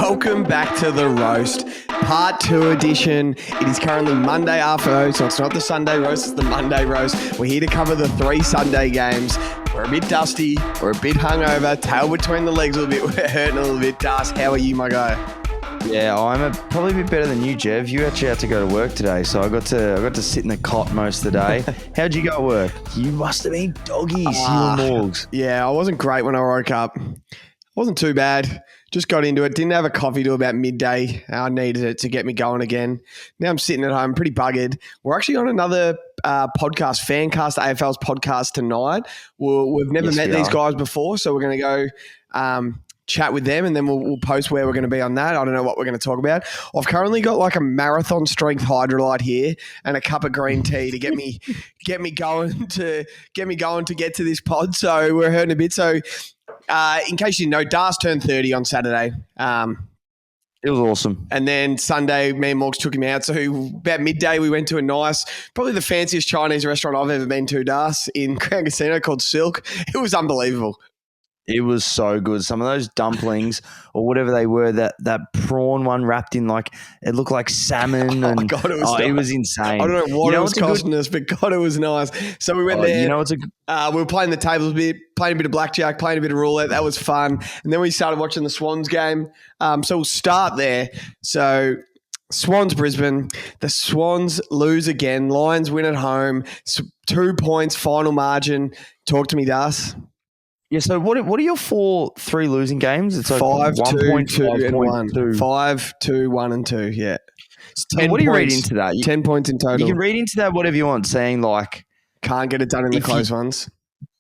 Welcome back to The Roast, Part 2 edition. It is currently Monday afternoon, so it's not the Sunday roast, it's the Monday roast. We're here to cover the 3 Sunday games. We're a bit dusty, we're a bit hungover, tail between the legs a little bit, we're hurting a little bit. Das, how are you, my guy? Yeah, I'm probably a bit better than you, Jev. You actually had to go to work today, so I got to sit in the cot most of the day. How'd you go to work? You must have been doggies, you and Morgs. Yeah, I wasn't great when I woke up. Wasn't too bad. Just got into it. Didn't have a coffee till about midday. I needed it to get me going again. Now I'm sitting at home pretty buggered. We're actually on another podcast, Fancast AFL's podcast tonight. We've never met these guys before, so we're going to go chat with them, and then we'll post where we're going to be on that. I don't know what we're going to talk about. I've currently got like a marathon strength hydrolyte here and a cup of green tea to get me going to get to this pod. So we're hurting a bit. So in case you know, Das turned 30 on Saturday. It was awesome. And then Sunday, me and Morgs took him out. So about midday, we went to a nice, probably the fanciest Chinese restaurant I've ever been to, Das, in Crown Casino called Silk. It was unbelievable. It was so good. Some of those dumplings or whatever they were, that prawn one wrapped in like, it looked like salmon. And God, it was insane. I don't know what it was costing us, but God, it was nice. So we went there. You know, we were playing the tables a bit, playing a bit of blackjack, playing a bit of roulette. That was fun. And then we started watching the Swans game. So we'll start there. So Swans Brisbane. The Swans lose again. Lions win at home. 2 points, final margin. Talk to me, Das. Yeah, so what are your 3 losing games? It's like 5, 2, 2, and 1. 2. 5, 2, 1, and 2, yeah. It's 10 what do you read into that? 10 points in total. You can read into that whatever you want, saying like... Can't get it done in the close ones.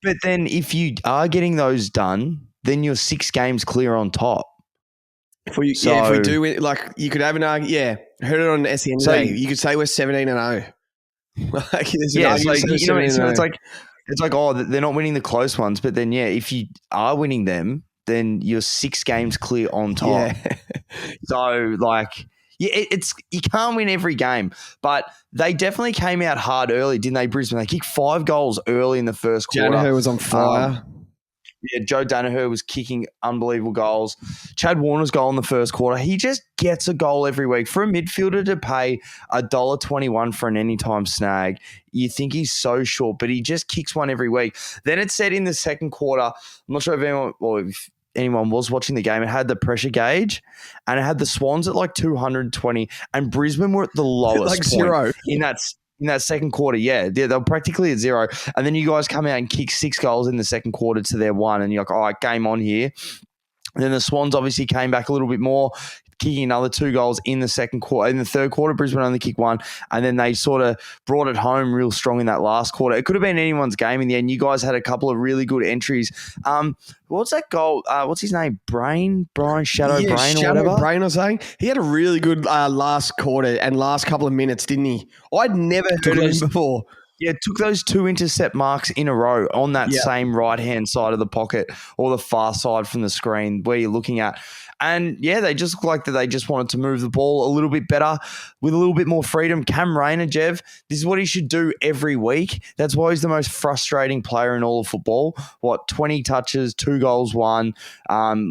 But then if you are getting those done, then you're 6 games clear on top. If we do it, like you could have an argument, heard it on SEN today. You could say we're 17-0. Like, it's like, oh, they're not winning the close ones, but then, if you are winning them, then you're 6 games clear on top. Yeah. So, it's you can't win every game, but they definitely came out hard early, didn't they, Brisbane? They kicked 5 goals early in the first quarter. Danaher was on fire. Joe Danaher was kicking unbelievable goals. Chad Warner's goal in the first quarter. He just gets a goal every week. For a midfielder to pay $1.21 for an anytime snag, you think he's so short, but he just kicks one every week. Then it said in the second quarter, I'm not sure if anyone was watching the game, it had the pressure gauge and it had the Swans at like 220 and Brisbane were at the lowest like point 0. in that second quarter. Yeah, they were practically at 0. And then you guys come out and kick 6 goals in the second quarter to their 1 and you're like, all right, game on here. And then the Swans obviously came back a little bit more, kicking another 2 goals in the second quarter. In the third quarter, Brisbane only kicked 1, and then they sort of brought it home real strong in that last quarter. It could have been anyone's game in the end. You guys had a couple of really good entries. What's that goal? What's his name? Brian Shadow Brain or whatever? Brain or something. He had a really good last quarter and last couple of minutes, didn't he? I'd never heard of him before. Yeah, took those 2 intercept marks in a row on that same right-hand side of the pocket or the far side from the screen where you're looking at. And, they just look like that they just wanted to move the ball a little bit better with a little bit more freedom. Cam Rayner, Jev, this is what he should do every week. That's why he's the most frustrating player in all of football. 20 touches, 2 goals, 1.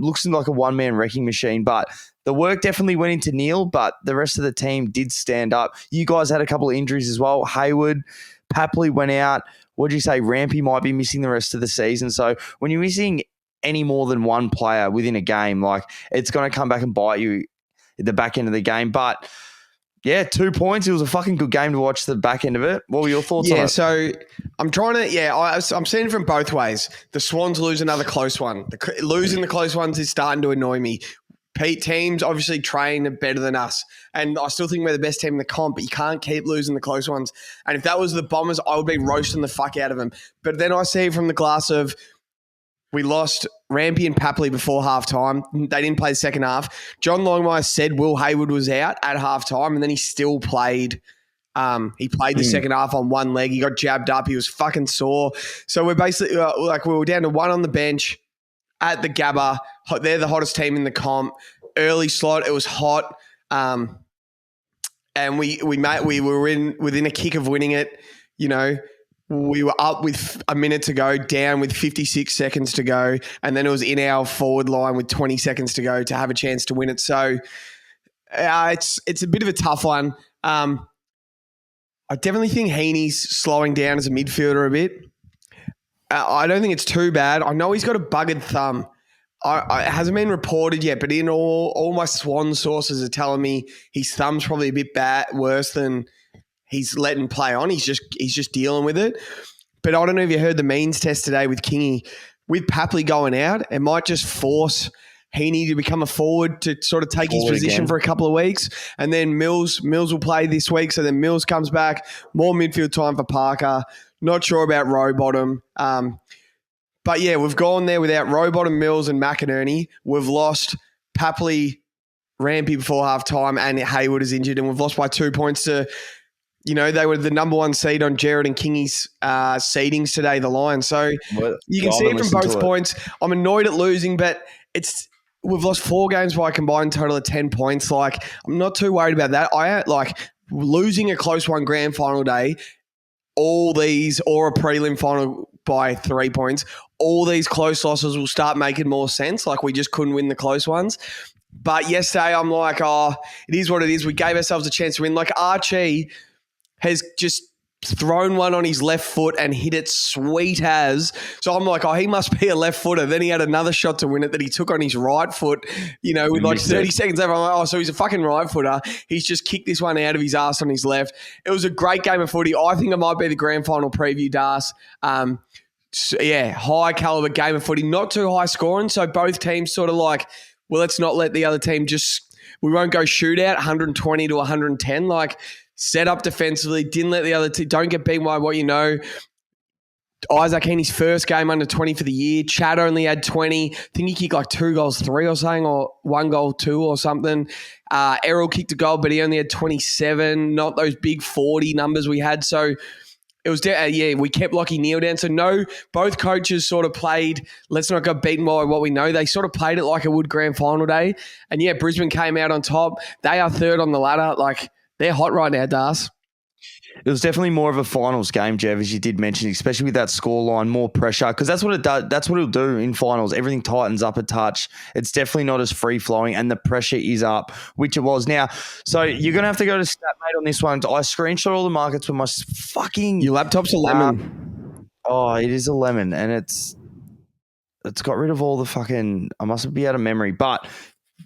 Looks like a one-man wrecking machine, but the work definitely went into Neil, but the rest of the team did stand up. You guys had a couple of injuries as well. Hayward, Papley went out. What did you say? Rampy might be missing the rest of the season. So when you're missing any more than one player within a game, like it's going to come back and bite you at the back end of the game. But 2 points. It was a fucking good game to watch the back end of it. What were your thoughts on it? So I'm trying to, I'm seeing it from both ways. The Swans lose another close one. Losing the close ones is starting to annoy me. Teams obviously train better than us, and I still think we're the best team in the comp, but you can't keep losing the close ones. And if that was the Bombers, I would be roasting the fuck out of them. But then I see it from the glass of we lost Rampy and Papley before halftime. They didn't play the second half. John Longmire said Will Hayward was out at halftime, and then he still played. He played the second half on one leg. He got jabbed up. He was fucking sore. So we're basically we were down to 1 on the bench at the Gabba. They're the hottest team in the comp. Early slot, it was hot, and we were within a kick of winning it. we were up with a minute to go, down with 56 seconds to go, and then it was in our forward line with 20 seconds to go to have a chance to win it. So it's a bit of a tough one. I definitely think Heaney's slowing down as a midfielder a bit. I don't think it's too bad. I know he's got a buggered thumb. It hasn't been reported yet, but in all my Swan sources are telling me his thumb's probably a bit worse than he's letting play on. He's just dealing with it. But I don't know if you heard the means test today with Kingy. With Papley going out, it might just force Heaney to become a forward to sort of take his position again for a couple of weeks. And then Mills will play this week. So then Mills comes back. More midfield time for Parker. Not sure about Rowbottom. But yeah, we've gone there without Rowbottom, Mills and McInerney. We've lost Papley, Rampy before halftime, and Hayward is injured. And we've lost by 2 points to, they were the number one seed on Jared and Kingy's seedings today, the Lions. So you can see it from both points. I'm annoyed at losing, but we've lost 4 games by a combined total of 10 points. Like, I'm not too worried about that. I losing a close one grand final day, all these, or a prelim final by 3 points, all these close losses will start making more sense. Like, we just couldn't win the close ones. But yesterday, I'm like, it is what it is. We gave ourselves a chance to win. Like, Archie has just thrown one on his left foot and hit it sweet as. So I'm like, he must be a left footer. Then he had another shot to win it that he took on his right foot, with like 30 seconds left. I'm like, so he's a fucking right footer. He's just kicked this one out of his ass on his left. It was a great game of footy. I think it might be the grand final preview, Das. High caliber game of footy, not too high scoring. So both teams sort of like, well, let's not let the other team we won't go shootout 120 to 110. Like, set up defensively, didn't let the other team, don't get beaten by what you know. Isaac Heaney's first game under 20 for the year. Chad only had 20. I think he kicked like 2 goals, 3 or something, or 1 goal, 2 or something. Errol kicked a goal, but he only had 27, not those big 40 numbers we had. So it was, we kept Lockie Neal down. So no, both coaches sort of played, let's not get beaten by what we know. They sort of played it like it would grand final day. And yeah, Brisbane came out on top. They are third on the ladder. Like, they're hot right now, Das. It was definitely more of a finals game, Jeff, as you did mention, especially with that scoreline, more pressure, because that's what it does. That's what it'll do in finals. Everything tightens up a touch. It's definitely not as free flowing, and the pressure is up, which it was. Now, so you're gonna have to go to StatMate on this one. I screenshot all the markets with my fucking. Your laptop's a lemon. It is a lemon, and it's got rid of all the fucking. I must be out of memory, but.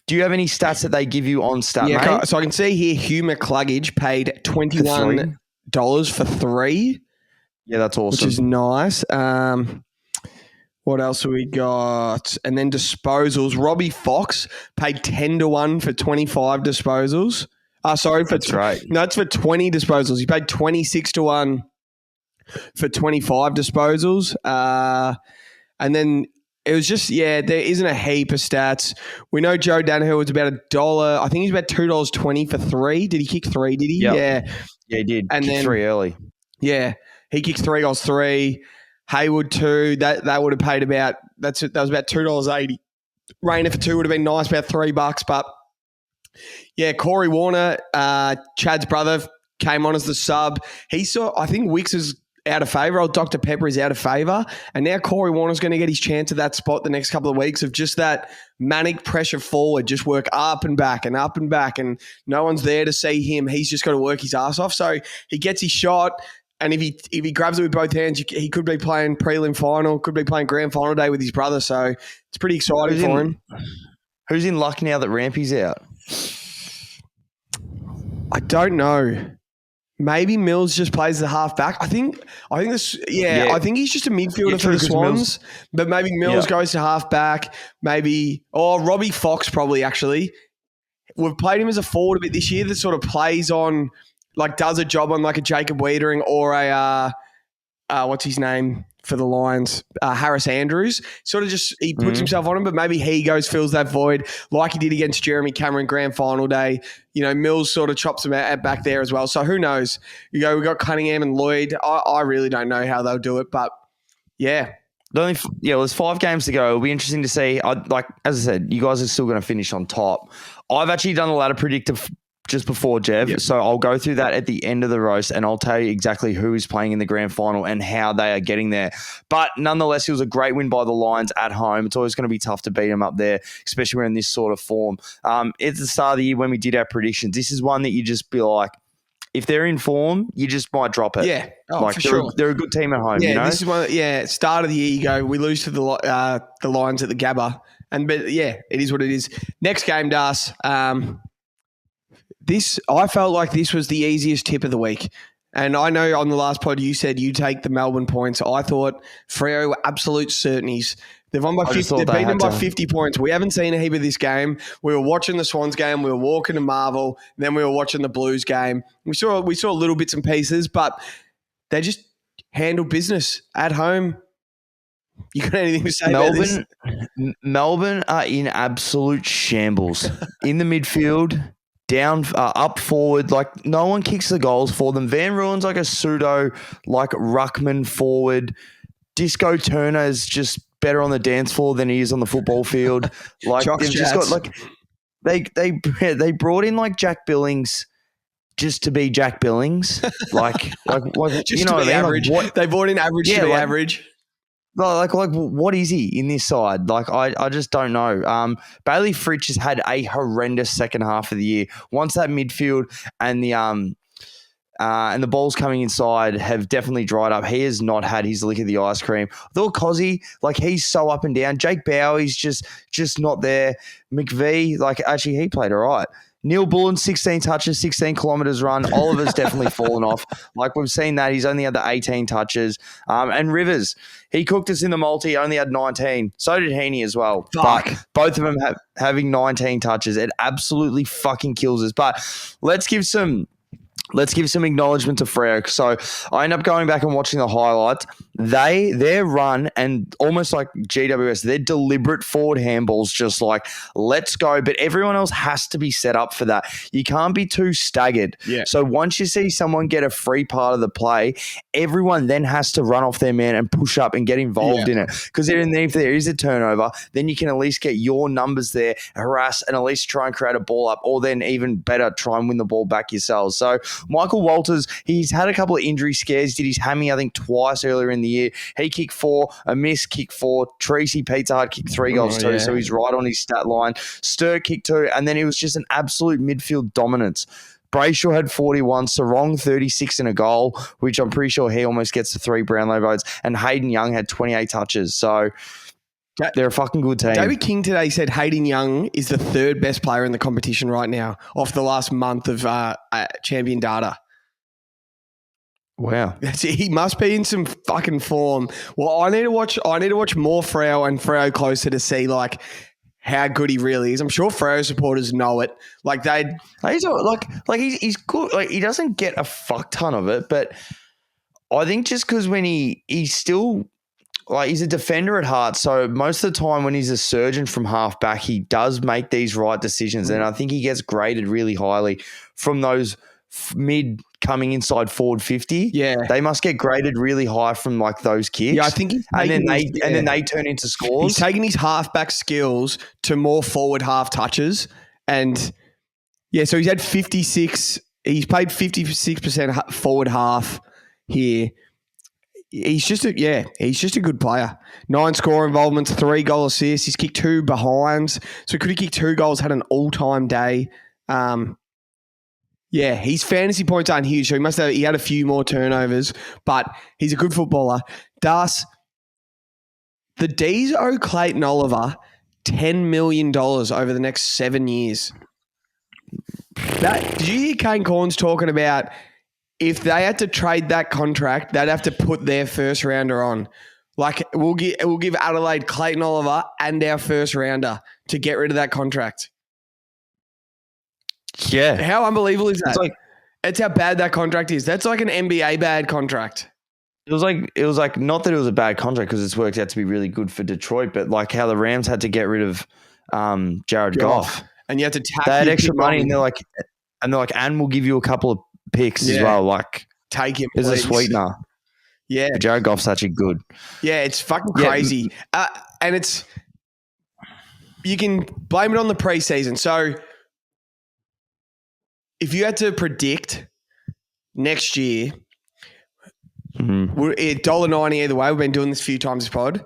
Do you have any stats that they give you on StatMate? Yeah, so I can see here Hugh McCluggage paid $21 for 3. Yeah, that's awesome. Which is nice. What else have we got? And then disposals. Robbie Fox paid 10-1 for 25 disposals. That's right. No, it's for 20 disposals. He paid 26-1 for 25 disposals. And then it was just, there isn't a heap of stats. We know Joe Danaher was about $1. I think he's about $2.20 for 3. Did he kick 3? Did he? Yep. Yeah. Yeah, he did. And then 3 early. Yeah. He kicked 3 goals, 3. Hayward 2. That would have paid that was about $2.80. Rayner for 2 would have been nice, about $3. But yeah, Corey Warner, Chad's brother, came on as the sub. I think Wicks is out of favour. Old Dr. Pepper is out of favour. And now Corey Warner's going to get his chance at that spot the next couple of weeks of just that manic pressure forward, just work up and back and up and back, and no one's there to see him. He's just got to work his ass off. So he gets his shot, and if he grabs it with both hands, he could be playing prelim final, could be playing grand final day with his brother. So it's pretty exciting for him. Who's in luck now that Rampy's out? I don't know. Maybe Mills just plays the half back. I think this. Yeah, I think he's just a midfielder for the Swans. But maybe Mills goes to half back. Maybe Robbie Fox probably actually. We've played him as a forward a bit this year that sort of plays on, like does a job on like a Jacob Wiedering or a what's his name for the Lions, Harris Andrews. Sort of just he puts himself on him, but maybe he fills that void like he did against Jeremy Cameron grand final day. Mills sort of chops him out back there as well. So who knows? We've got Cunningham and Lloyd. I really don't know how they'll do it, but yeah. There's 5 games to go. It'll be interesting to see. As I said, you guys are still going to finish on top. I've actually done a ladder just before Jev. Yep. So I'll go through that at the end of the roast, and I'll tell you exactly who is playing in the grand final and how they are getting there. But nonetheless, it was a great win by the Lions at home. It's always going to be tough to beat them up there, especially when in this sort of form. It's the start of the year when we did our predictions. This is one that you just be like, if they're in form, you just might drop it. Yeah, for sure. They're a good team at home. Yeah, you know? this is one. Yeah, start of the year, you go, we lose to the Lions at the Gabba, but yeah, it is what it is. Next game, Das. I felt like this was the easiest tip of the week. And I know on the last pod you said you take the Melbourne points. I thought Freo were absolute certainties. They've won by 50. They've beaten them by 50 points. We haven't seen a heap of this game. We were watching the Swans game. We were walking to Marvel. Then we were watching the Blues game. We saw little bits and pieces, but they just handled business at home. You got anything to say about this? Melbourne are in absolute shambles. In the midfield, down, up forward, like no one kicks the goals for them. Van Ruin's like a pseudo, like ruckman forward. Disco Turner is just better on the dance floor than he is on the football field. Like they've just got like they brought in like Jack Billings just to be Jack Billings, like just you know to be what I mean? average. Like, they brought in average to be average. Like what is he in this side? Like I just don't know. Bailey Fritsch has had a horrendous second half of the year. Once that midfield and the balls coming inside have definitely dried up. He has not had his lick of the ice cream. I thought Cozzy, like he's so up and down. Jake Bowie's just not there. McVee, like actually he played all right. Neil Bullen, 16 touches, 16 kilometres run. Oliver's definitely fallen off. Like we've seen that. He's only had the 18 touches. And Rivers, he cooked us in the multi, only had 19. So did Heaney as well. Fuck. But both of them having 19 touches. It absolutely fucking kills us. But let's give some acknowledgement to Freo. So I end up going back and watching the highlights. Their run and almost like GWS, their deliberate forward handballs, just like, let's go. But everyone else has to be set up for that. You can't be too staggered. Yeah. So once you see someone get a free part of the play, everyone then has to run off their man and push up and get involved in it. Because then if there is a turnover, then you can at least get your numbers there, harass, and at least try and create a ball up, or then even better, try and win the ball back yourselves. So Michael Walters, he's had a couple of injury scares. Did his hammy, I think, twice earlier in the year. He kicked 4, a miss, kicked 4. Treacy Pizza Hut kicked 3 goals too, so he's right on his stat line. Stir kicked 2, and then it was just an absolute midfield dominance. Brayshaw had 41, Sarong 36 and a goal, which I'm pretty sure he almost gets to 3 Brownlow votes, and Hayden Young had 28 touches. So they're a fucking good team. David King today said Hayden Young is the 3rd best player in the competition right now off the last month of champion data. Wow. He must be in some fucking form. Well, I need to watch more Freo and Freo closer to see like how good he really is. I'm sure Freo supporters know it. Like he's he's good. Like he doesn't get a fuck ton of it, but I think just because when he's still like he's a defender at heart, so most of the time when he's a surgeon from half back, he does make these right decisions, and I think he gets graded really highly from those mid coming inside forward 50. Yeah, they must get graded really high from like those kicks. Yeah, I think and then they turn into scores. He's taking his halfback skills to more forward half touches, and yeah, so he's had 56. He's played 56% forward half here. He's just a good player. 9 score involvements, 3 goal assists. He's kicked 2 behinds. So could he kick 2 goals, had an all-time day. His fantasy points aren't huge. So he had a few more turnovers, but he's a good footballer. Das, the D's owe Clayton Oliver $10 million over the next 7 years. Did you hear Kane Corns talking about if they had to trade that contract, they'd have to put their first rounder on. Like we'll give Adelaide Clayton Oliver and our first rounder to get rid of that contract. Yeah. How unbelievable is that? It's how bad that contract is. That's like an NBA bad contract. It was like not that it was a bad contract because it's worked out to be really good for Detroit, but like how the Rams had to get rid of Jared Goff. And you had to tap. They had extra money and they're like, and we'll give you a couple of picks as well. Like, take him as a sweetener. Yeah. But Jared Goff's actually good. Yeah, it's fucking crazy. And it's, you can blame it on the preseason. So if you had to predict next year, we're at $1.90 either way. We've been doing this a few times this pod.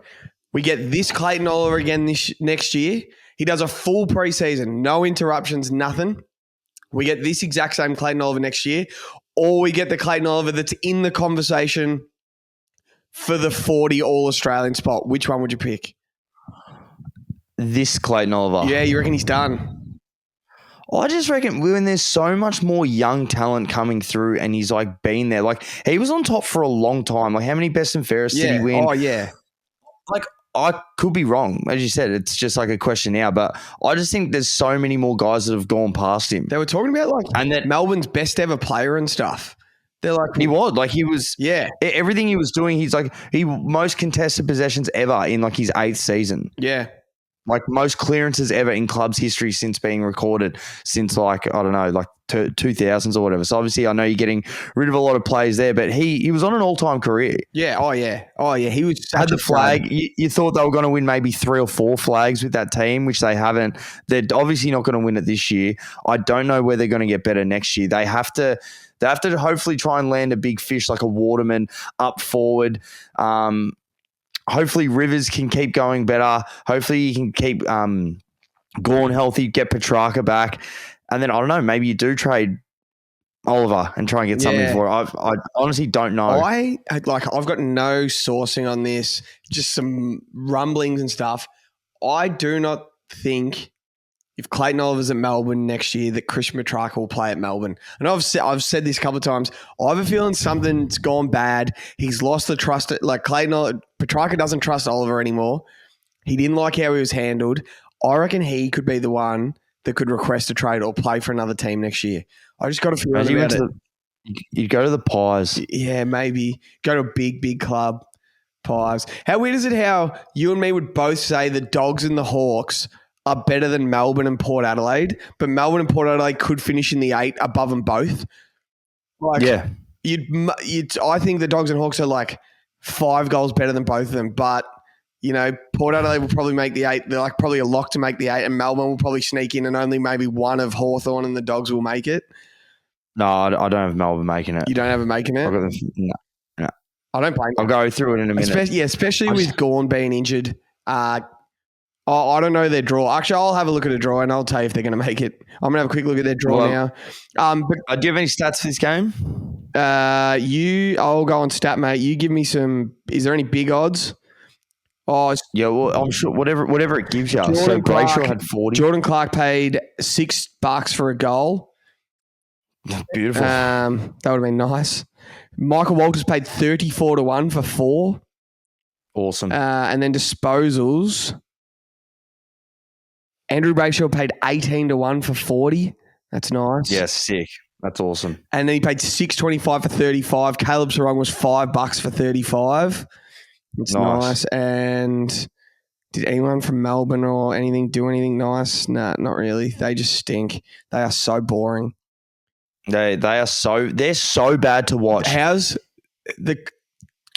We get this Clayton Oliver again next year. He does a full preseason, no interruptions, nothing. We get this exact same Clayton Oliver next year, or we get the Clayton Oliver that's in the conversation for the 40 All-Australian spot. Which one would you pick? This Clayton Oliver. Yeah, you reckon he's done? I just reckon when there's so much more young talent coming through and he's like been there, like he was on top for a long time. Like how many best and fairest did he win? Oh, yeah. Like I could be wrong. As you said, it's just like a question now, but I just think there's so many more guys that have gone past him. They were talking about like and that Melbourne's best ever player and stuff. They're like he was everything he was doing. He's like he most contested possessions ever in like his 8th season. Yeah. Like most clearances ever in club's history since being recorded since like, I don't know, like 2000s or whatever. So obviously I know you're getting rid of a lot of players there, but he was on an all-time career. Yeah. Oh, yeah. Oh, yeah. He was had the flag. You thought they were going to win maybe 3 or 4 flags with that team, which they haven't. They're obviously not going to win it this year. I don't know where they're going to get better next year. They have to hopefully try and land a big fish like a Waterman up forward. Hopefully Rivers can keep going better. Hopefully you can keep Gawn healthy, get Petrarca back. And then, I don't know, maybe you do trade Oliver and try and get something for it. I honestly don't know. I've got no sourcing on this, just some rumblings and stuff. I do not think if Clayton Oliver's at Melbourne next year that Christian Petrarca will play at Melbourne. And I've said this a couple of times. I have a feeling something's gone bad. He's lost the trust. Like Petrarca doesn't trust Oliver anymore. He didn't like how he was handled. I reckon he could be the one that could request a trade or play for another team next year. I just got a feeling about it. You go to the Pies. Yeah, maybe. Go to a big, big club. Pies. How weird is it how you and me would both say the Dogs and the Hawks are better than Melbourne and Port Adelaide, but Melbourne and Port Adelaide could finish in the 8 above them both. I think the Dogs and Hawks are like 5 goals better than both of them, but Port Adelaide will probably make the 8. They're like probably a lock to make the 8, and Melbourne will probably sneak in, and only maybe one of Hawthorn and the Dogs will make it. No, I don't have Melbourne making it. You don't have it making it? No. I don't blame you. I'll go through it in a minute. Especially with Gawn being injured. I don't know their draw. Actually, I'll have a look at a draw and I'll tell you if they're going to make it. I'm going to have a quick look at their draw now. Do you have any stats for this game? I'll go on stat, mate. You give me some. Is there any big odds? Oh, yeah. Well, I'm sure whatever it gives you. So Brayshaw had 40. Jordan Clark paid $6 for a goal. Beautiful. That would have been nice. Michael Walters paid 34-1 for 4. Awesome. And then disposals. Andrew Brayshaw paid 18-1 for 40. That's nice. Yeah, sick. That's awesome. And then he paid $6.25 for 35. Caleb Sarong was $5 for 35. It's nice. And did anyone from Melbourne or anything do anything nice? Nah, not really. They just stink. They are so boring. They're so bad to watch. How's the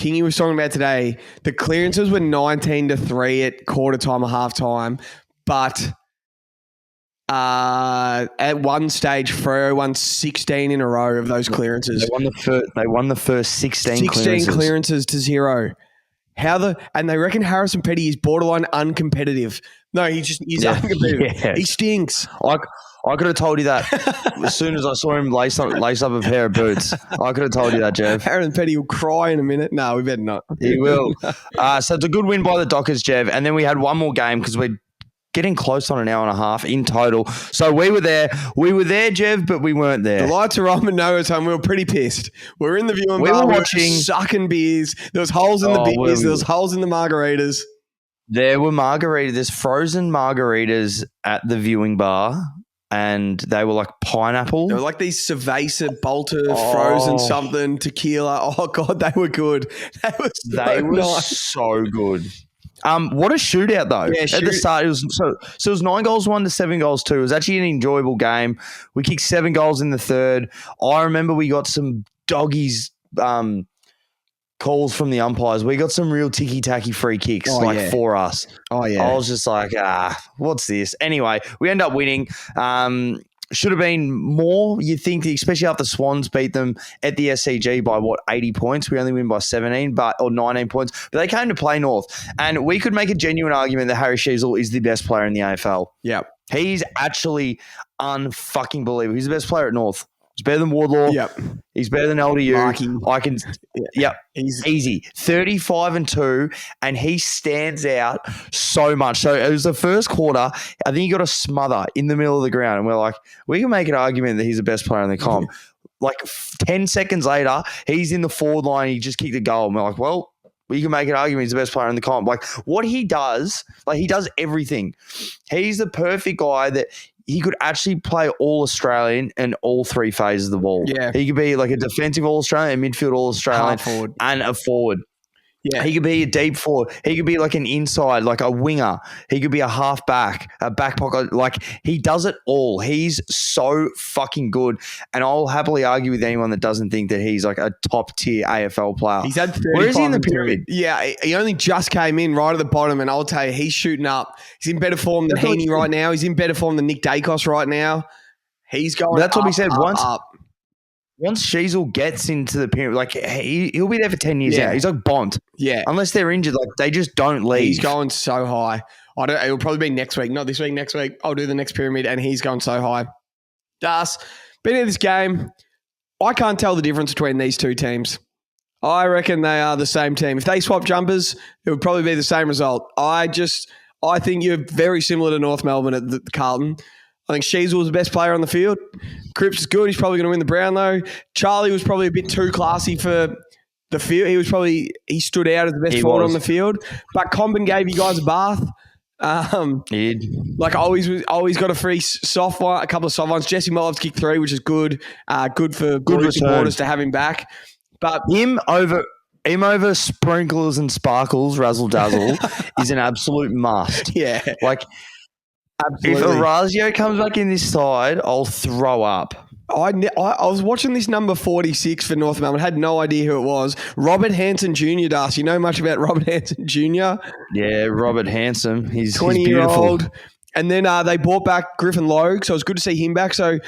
Kingy was talking about today? The clearances were 19-3 at quarter time or half time, but at one stage, Freo won 16 in a row of those clearances. They won the first 16 clearances to 0. And they reckon Harrison Petty is borderline uncompetitive. No, he's uncompetitive. Yeah. He stinks. I could have told you that as soon as I saw him lace up a pair of boots. I could have told you that, Jev. Harrison Petty will cry in a minute. No, we better not. He will. So it's a good win by the Dockers, Jev. And then we had one more game because we're getting close on an hour and a half in total. So we were there. We were there, Jev, but we weren't there. The lights are on, but no time. We were pretty pissed. We were in the viewing bar. We were watching. Sucking beers. There was holes in the beers. There was holes in the margaritas. There were margaritas. There's frozen margaritas at the viewing bar. And they were like pineapple. They were like these Cerveza, Bolter, frozen something, tequila. Oh, God, they were good. They were so good. What a shootout, though. Yeah, at the start, it was 9 goals 1 to 7 goals 2. It was actually an enjoyable game. We kicked 7 goals in the third. I remember we got some doggies calls from the umpires. We got some real ticky-tacky free kicks for us. Oh, yeah. I was just like, what's this? Anyway, we end up winning. Should have been more, you think, especially after Swans beat them at the SCG by 80 points. We only win by 17 or 19 points. But they came to play North. And we could make a genuine argument that Harry Sheezel is the best player in the AFL. Yep. He's actually unfucking believable. He's the best player at North. He's better than Wardlaw. Yep. He's better than LDU. Marky. Yep. He's easy. 35-2, and he stands out so much. So it was the first quarter. I think he got a smother in the middle of the ground, and we're like, we can make an argument that he's the best player in the comp. Like 10 seconds later, he's in the forward line. He just kicked a goal, and we're like, well, we can make an argument he's the best player in the comp. Like what he does, he does everything. He's the perfect guy that he could actually play All-Australian in all three phases of the ball. Yeah. He could be like a defensive All-Australian, a midfield All-Australian, forward. and a forward. Yeah. He could be a deep forward. He could be like an inside, like a winger. He could be a half back, a back pocket. Like he does it all. He's so fucking good. And I'll happily argue with anyone that doesn't think that he's like a top tier AFL player. He's had 35. Where is he in the pyramid? Yeah, he only just came in right at the bottom, and I'll tell you, he's shooting up. He's in better form than Heaney right now. He's in better form than Nick Dacos right now. He's going That's up, what we said. up. Once Sheezel gets into the pyramid, like he'll be there for 10 years out. He's like Bont. Yeah. Unless they're injured, like they just don't leave. He's going so high. It'll probably be next week. Not this week, next week. I'll do the next pyramid, and he's going so high. Das, been in this game. I can't tell the difference between these two teams. I reckon they are the same team. If they swap jumpers, it would probably be the same result. I think you're very similar to North Melbourne at the Carlton. I think Sheezel was the best player on the field. Cripps is good. He's probably going to win the Brownlow. Charlie was probably a bit too classy for the field. He stood out as the best forward on the field. But Comben gave you guys a bath. He did. Like always got a free soft one, a couple of soft ones. Jesse Molov's kicked 3, which is good. Good for good supporters to have him back. But him over sprinklers and sparkles, razzle dazzle, is an absolute must. Yeah, like. Absolutely. If Orazio comes back in this side, I'll throw up. I was watching this number 46 for North Melbourne. Had no idea who it was. Robert Hanson Jr. Das, you know much about Robert Hanson Jr.? Yeah, Robert Hanson. He's 20-year-old. And then they brought back Griffin Logue, so it's good to see him back. So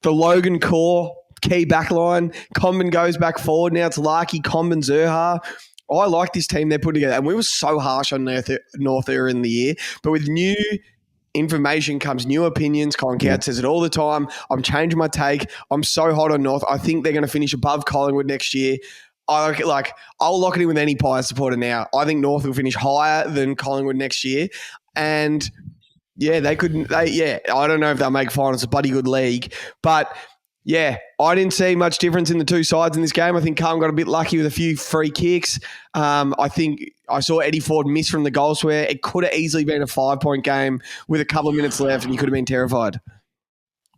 the Logan core, key back line. Comben goes back forward. Now it's Larky, Comben, Zerha. I like this team they're putting together. And we were so harsh on North earlier in the year. But with new information comes new opinions. Colin Coward says it all the time. I'm changing my take. I'm so hot on North. I think they're going to finish above Collingwood next year. I'll lock it in with any Pies supporter now. I think North will finish higher than Collingwood next year. And yeah, I don't know if they'll make finals. It's a bloody good league. But yeah, I didn't see much difference in the two sides in this game. I think Carlton got a bit lucky with a few free kicks. I think I saw Eddie Ford miss from the goal square. It could have easily been a 5-point game with a couple of minutes left, and you could have been terrified.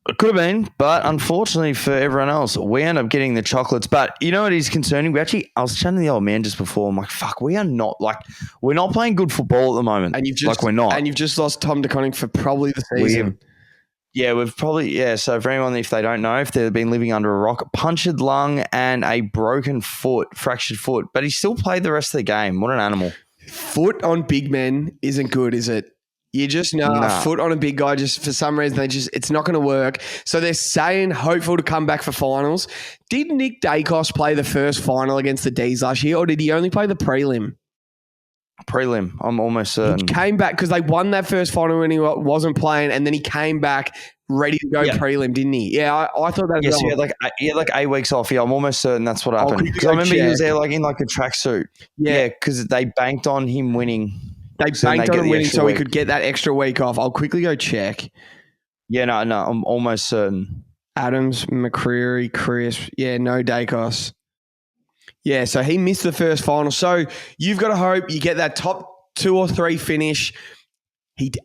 It could have been, but unfortunately for everyone else, we end up getting the chocolates. But you know what is concerning? I was chatting to the old man just before. I'm like, fuck, we're not playing good football at the moment. And we're not. And you've just lost Tom DeConning for probably the season. So for anyone, if they don't know, if they've been living under a rock, punctured lung and a fractured foot, but he still played the rest of the game. What an animal. Foot on big men isn't good, is it? You just know a foot on a big guy, just for some reason, it's not going to work. So they're saying hopeful to come back for finals. Did Nick Dacos play the first final against the D's last year, or did he only play the prelim? Prelim, I'm almost certain. He came back because they won that first final when he wasn't playing, and then he came back ready to go prelim, didn't he? Yeah, I thought that. Yes, he had like 8 weeks off. Yeah, I'm almost certain that's what happened. Because I remember he was there in a tracksuit. Yeah, because they banked on him winning. They banked on him winning so he could get that extra week off. I'll quickly go check. Yeah, no, I'm almost certain. Adams, McCreary, Chris. Yeah, no Dacos. Yeah, so he missed the first final. So you've got to hope you get that top 2 or 3 finish,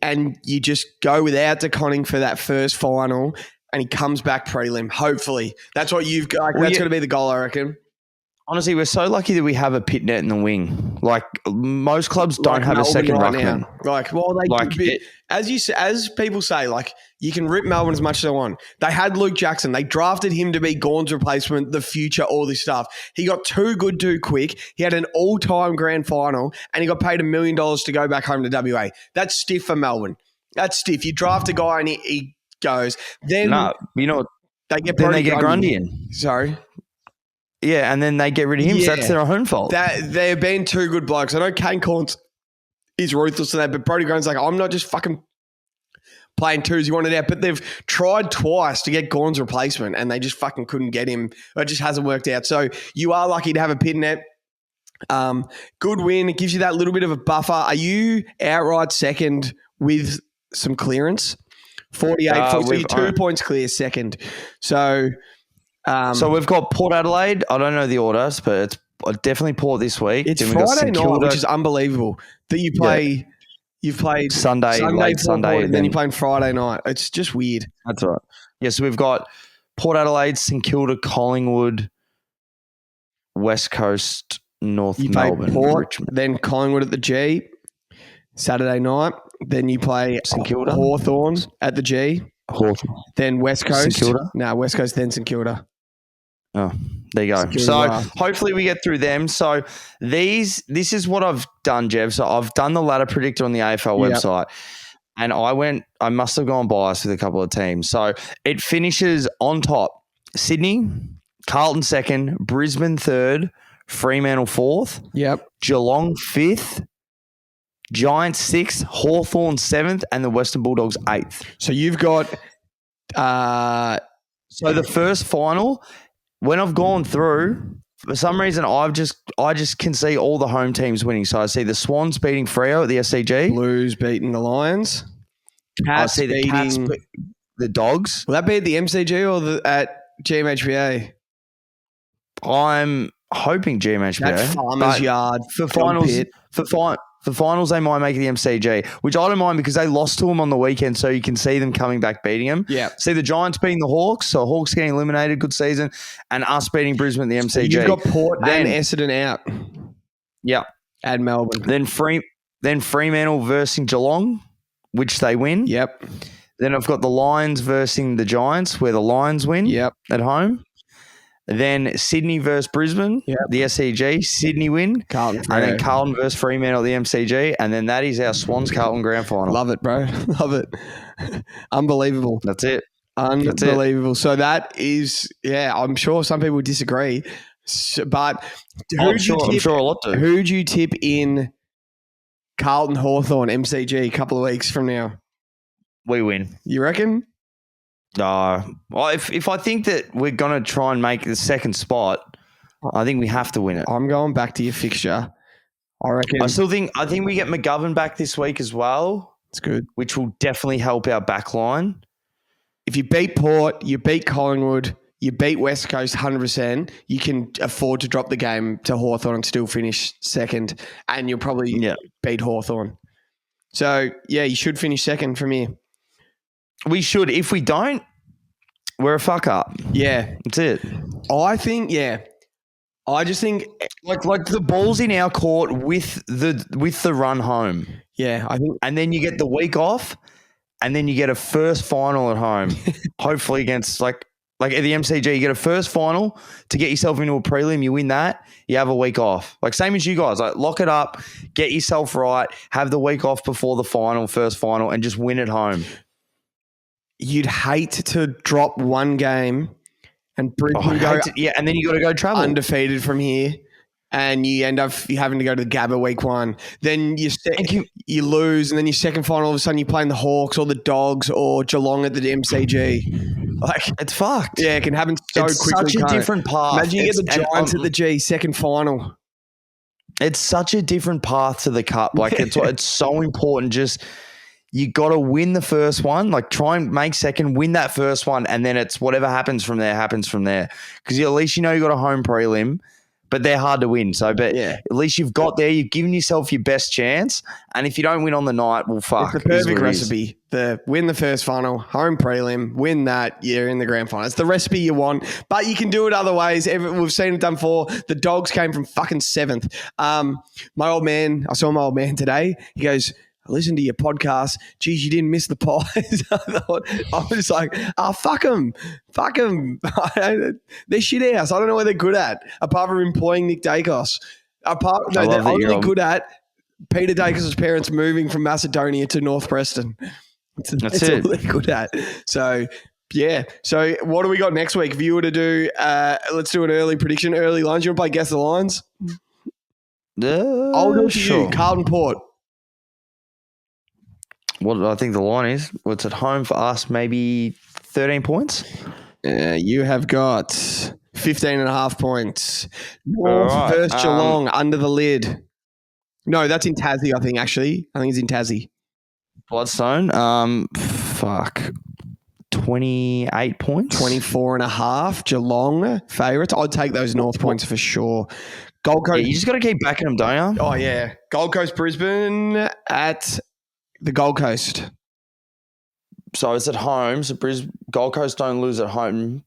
and you just go without DeConning for that first final, and he comes back prelim. Hopefully, that's what you've got. That's going to be the goal, I reckon. Honestly, we're so lucky that we have a pit net in the wing. Like most clubs don't have a second ruckman. As people say, you can rip Melbourne as much as they want. They had Luke Jackson. They drafted him to be Gawn's replacement, the future, all this stuff. He got too good too quick. He had an all-time grand final, and he got paid $1 million to go back home to WA. That's stiff for Melbourne. That's stiff. You draft a guy and he goes. Then No, you know, they get then Brody they get Grundy. Grundy in. Sorry. Yeah, and then they get rid of him. So that's their own fault. They've been two good blokes. I know Kane Corns is ruthless to that, but Brody Grundy's like, I'm not just fucking playing twos. You want it out. But they've tried twice to get Gorn's replacement and they just fucking couldn't get him. It just hasn't worked out. So you are lucky to have a Pitnet. Good win. It gives you that little bit of a buffer. Are you outright second with some clearance? 48. So you're 2 points clear second. So we've got Port Adelaide. I don't know the orders, but it's definitely Port this week. It's Friday night, which is unbelievable that you play. Yeah. You've played Sunday, and then you're playing Friday night. It's just weird. That's right. Yeah, so we've got Port Adelaide, St Kilda, Collingwood, West Coast, North you Melbourne, Port, Richmond. Then Collingwood at the G, Saturday night. Then you play St Kilda, Hawthorn at the G. Hawthorn. Then West Coast. St Kilda? No, West Coast, then St Kilda. Oh, there you go. So hopefully we get through them. So this is what I've done, Jev. So I've done the ladder predictor on the AFL website. And I must have gone biased with a couple of teams. So it finishes on top. Sydney, Carlton second, Brisbane third, Fremantle fourth. Yep. Geelong fifth, Giants sixth, Hawthorn seventh, and the Western Bulldogs eighth. So you've got so the first final, when I've gone through, for some reason I just can see all the home teams winning. So I see the Swans beating Freo at the SCG. Blues beating the Lions. I see the Cats the Dogs. Will that be at the MCG or at GMHBA? I'm hoping GMHBA. That Farmer's Yard for finals. For finals, they might make it the MCG, which I don't mind because they lost to them on the weekend, so you can see them coming back beating them. Yeah. See the Giants beating the Hawks, so Hawks getting eliminated, good season, and us beating Brisbane at the MCG. So you've got Port and Essendon out. Yeah. And Melbourne. Then Fremantle versus Geelong, which they win. Yep. Then I've got the Lions versus the Giants, where the Lions win. Yep. At home. Then Sydney versus Brisbane, the SCG, Sydney win. Carlton, and then Carlton versus Fremantle at the MCG. And then that is our Swans-Carlton grand final. Love it, bro. Love it. Unbelievable. That's it. Unbelievable. So that is, I'm sure some people disagree. But I'm sure a lot do. Who'd you tip in Carlton Hawthorn MCG a couple of weeks from now? We win. You reckon? Well, if I think that we're going to try and make the second spot, I think we have to win it. I'm going back to your fixture. I reckon. I think we get McGovern back this week as well. It's good. Which will definitely help our back line. If you beat Port, you beat Collingwood, you beat West Coast 100%, you can afford to drop the game to Hawthorn and still finish second, and you'll probably beat Hawthorn. So, you should finish second from here. We should. If we don't, we're a fuck up. Yeah. That's it. I think, I just think like the ball's in our court with the run home. Yeah, I think. And then you get the week off, and then you get a first final at home. Hopefully against like at the MCG, you get a first final to get yourself into a prelim. You win that, you have a week off. Like same as you guys. Like lock it up, get yourself right, have the week off before the first final, and just win at home. You'd hate to drop one game and Brisbane and then you got to go travel undefeated from here, and you end up having to go to the Gabba week one. Then you lose, and then your second final, all of a sudden you're playing the Hawks or the Dogs or Geelong at the MCG. Like it's fucked. Yeah, it can happen so it's quickly. Such a different path. Imagine you get the Giants at the G second final. It's such a different path to the Cup. Like it's so important. Just. You got to win the first one, like try and make second, win that first one, and then it's whatever happens from there happens from there. Because at least you know you got a home prelim, but they're hard to win. So, at least you've got there, you've given yourself your best chance, and if you don't win on the night, well, fuck. It's the perfect recipe. Win the first final, home prelim, win that, you're in the grand final. It's the recipe you want, but you can do it other ways. We've seen it done before. The Dogs came from fucking 7th. I saw my old man today. He goes, I listened to your podcast. Geez, you didn't miss the pies. I was like, fuck them. Fuck them. They're shit house. I don't know what they're good at, apart from employing Nick Dacos. They're only good at Peter Dacos' parents moving from Macedonia to North Preston. That's all it. they're good at. So, yeah. So, what do we got next week? If you were to do, let's do an early prediction, early lines. You want to play Guess the Lines? I'll do it to you. Carlton Port. What do I think the line is? What's at home for us? Maybe 13 points? You have got 15.5 points. North All right. versus Geelong under the lid. No, that's in Tassie, I think, actually. I think it's in Tassie. Bloodstone. 28 points. 24.5. Geelong favourites. I'd take those North points for sure. Gold Coast. Yeah, you just got to keep backing them, don't you? Oh, yeah. Gold Coast, Brisbane at the Gold Coast. So it's at home. So Gold Coast don't lose at home,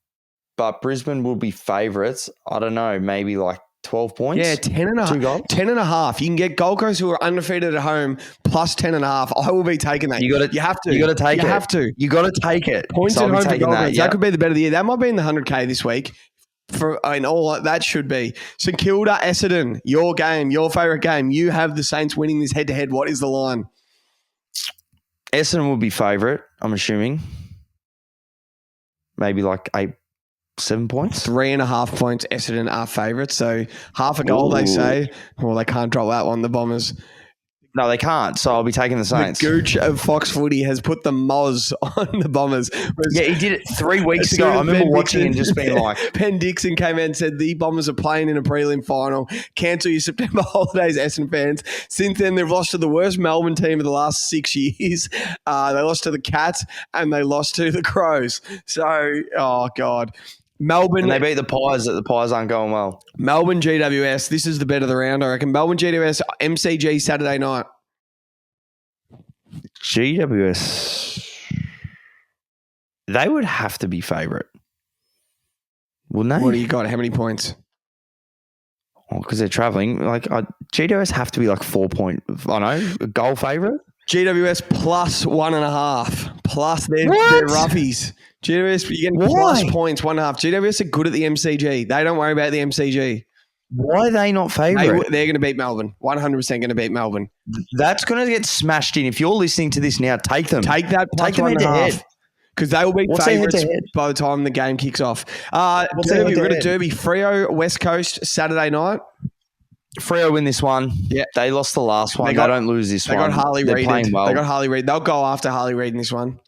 but Brisbane will be favourites. I don't know, maybe like 12 points. Yeah, 10.5. 2 goals. 10.5. You can get Gold Coast, who are undefeated at home, plus 10.5. I will be taking that. You have to. You got to take it. You have to. You got to take it. Points so at home for Gold Coast. Yeah. That could be the bet of the year. That might be in the 100K this week. That should be. St Kilda, Essendon, your game, your favourite game. You have the Saints winning this head-to-head. What is the line? Essendon will be favourite, I'm assuming. Maybe like 7 points. 3.5 points. Essendon are favourites. So half a goal, they say. Well, they can't drop that one, the Bombers. No, they can't. So I'll be taking the Saints. The Gooch of Fox Footy has put the Moz on the Bombers. Yeah, he did it 3 weeks ago. I remember watching and just being like... Ben Dixon came out and said, the Bombers are playing in a prelim final. Cancel your September holidays, Essendon fans. Since then, they've lost to the worst Melbourne team of the last 6 years. They lost to the Cats and they lost to the Crows. So, oh, God. Melbourne. And they beat the Pies. The Pies aren't going well. Melbourne GWS. This is the bet of the round, I reckon. Melbourne GWS, MCG Saturday night. GWS. They would have to be favourite. Wouldn't they? What do you got? How many points? Oh, because they're travelling. Like GWS have to be like 4 point. I know, a goal favourite. GWS plus 1.5. Plus they're roughies. GWS, you're getting plus points, 1.5. GWS are good at the MCG. They don't worry about the MCG. Why are they not favourite? They're going to beat Melbourne. 100% going to beat Melbourne. That's going to get smashed in. If you're listening to this now, take them. Take that plus 1.5. Because they will be favourites by the time the game kicks off. Derby, we've got a Derby. Freo, West Coast, Saturday night. Freo win this one. Yeah. They lost the last one. They don't lose this one. They got Harley Reid. Well. They got Harley Reid. They'll go after Harley Reid in this one.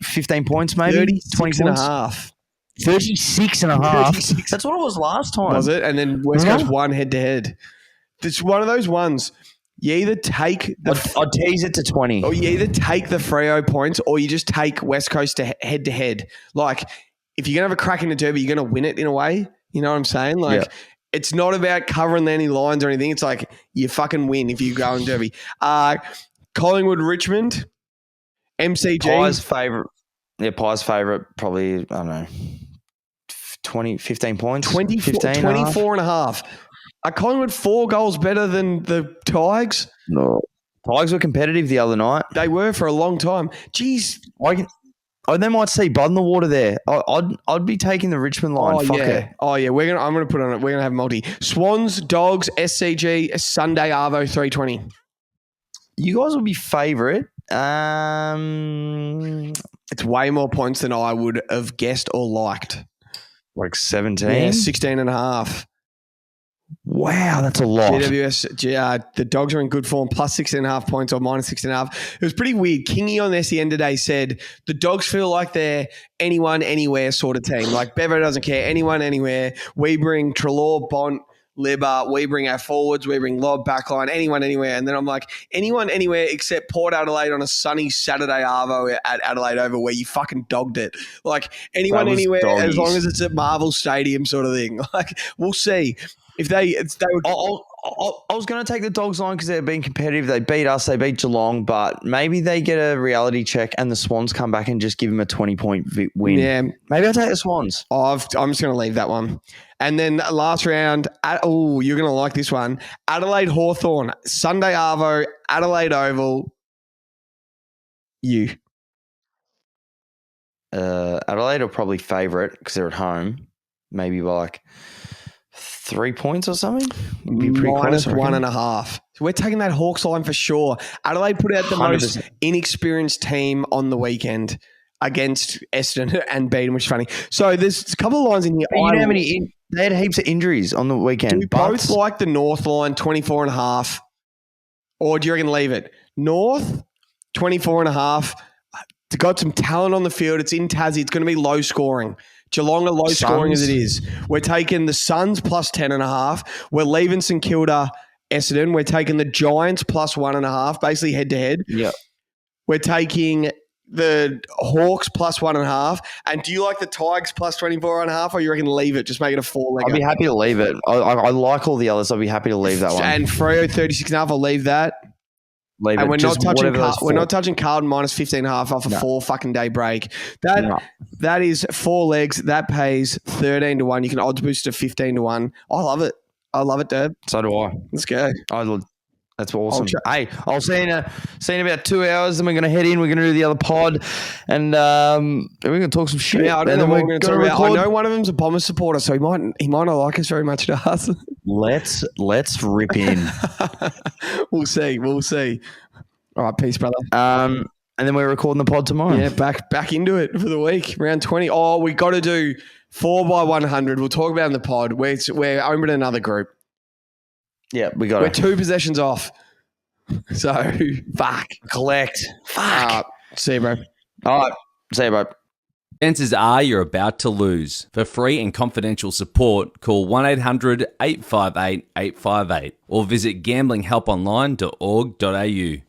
15 points maybe? 36 and a half. 36 and a half? That's what it was last time. Was it? And then West Coast won head-to-head. It's one of those ones. You either take... I'd tease it to 20. Or you either take the Freo points or you just take West Coast to head-to-head. Like, if you're going to have a crack in the Derby, you're going to win it in a way. You know what I'm saying? Like, It's not about covering any lines or anything. It's like you fucking win if you go in Derby. Collingwood, Richmond... MCG. Pies favourite. Yeah, Pies favourite, probably, I don't know, 15 points? 24 and a half. Are Collingwood 4 goals better than the Tigers? No. Tigers were competitive the other night. They were for a long time. Jeez. They might see blood in the water there. I'd be taking the Richmond line. I'm gonna put on it. We're gonna have multi. Swans, Dogs, SCG, Sunday Arvo 320. You guys will be favourite. It's way more points than I would have guessed or liked. Like 17? Yeah, 16 and a half. Wow, that's a lot. GWS, the Dogs are in good form, plus 16.5 points or minus 16.5. It was pretty weird. Kingy on SEN today said the Dogs feel like they're anyone, anywhere sort of team. Like Bevo doesn't care, anyone, anywhere. We bring Treloar, Bont, Libba, we bring our forwards, we bring Lob, backline, anyone, anywhere. And then I'm like, anyone, anywhere except Port Adelaide on a sunny Saturday arvo at Adelaide Oval where you fucking dogged it. Like anyone, anywhere, as long as it's at Marvel Stadium sort of thing. Like we'll see. If they were... I was going to take the Dogs line because they're being competitive. They beat us. They beat Geelong. But maybe they get a reality check and the Swans come back and just give them a 20-point win. Yeah. Maybe I'll take the Swans. I'm just going to leave that one. And then last round, you're going to like this one. Adelaide Hawthorn, Sunday Arvo, Adelaide Oval. You. Adelaide are probably favourite because they're at home. Maybe by like 3 points or something. Minus 1.5. So we're taking that Hawks line for sure. Adelaide put out the 100%. most inexperienced team on the weekend against Essendon and beat them, which is funny. So there's a couple of lines in here. But you know how many they had heaps of injuries on the weekend. Do we both like the North line 24.5, or do you reckon leave it? North 24.5. It's got some talent on the field. It's in Tassie. It's going to be low scoring. Geelong are low scoring as it is. We're taking the Suns plus 10.5. We're leaving St Kilda, Essendon. We're taking the Giants plus 1.5, basically head to head. Yeah. We're taking the Hawks plus 1.5. And do you like the Tigers plus 24.5, or you reckon leave it? Just make it a 4-legger. I'd be happy to leave it. I like all the others. I'd be happy to leave that one. And Freo 36.5. I'll leave that. Leave and it. we're not touching Carlton minus 15.5 off a 4-fucking-day break. That is 4 legs. That pays 13-1. You can odds boost to 15-1. I love it. I love it, Deb. So do I. Let's go. That's awesome. Hey, I'll see you in about 2 hours, and we're going to head in. We're going to do the other pod, and we're going to talk some shit. Yeah, I don't know what we're going to talk about. I know one of them's a Bombers supporter, so he might not like us very much to us. Let's rip in. We'll see. All right, peace, brother. And then we're recording the pod tomorrow. Yeah, back into it for the week. Round 20. Oh, we got to do 4x100. We'll talk about it in the pod. We're opening another group. Yeah, we're 2 possessions off. So, fuck. Collect. Fuck. See you, bro. All right. See you, bro. Chances are you're about to lose. For free and confidential support, call 1-800-858-858 or visit gamblinghelponline.org.au.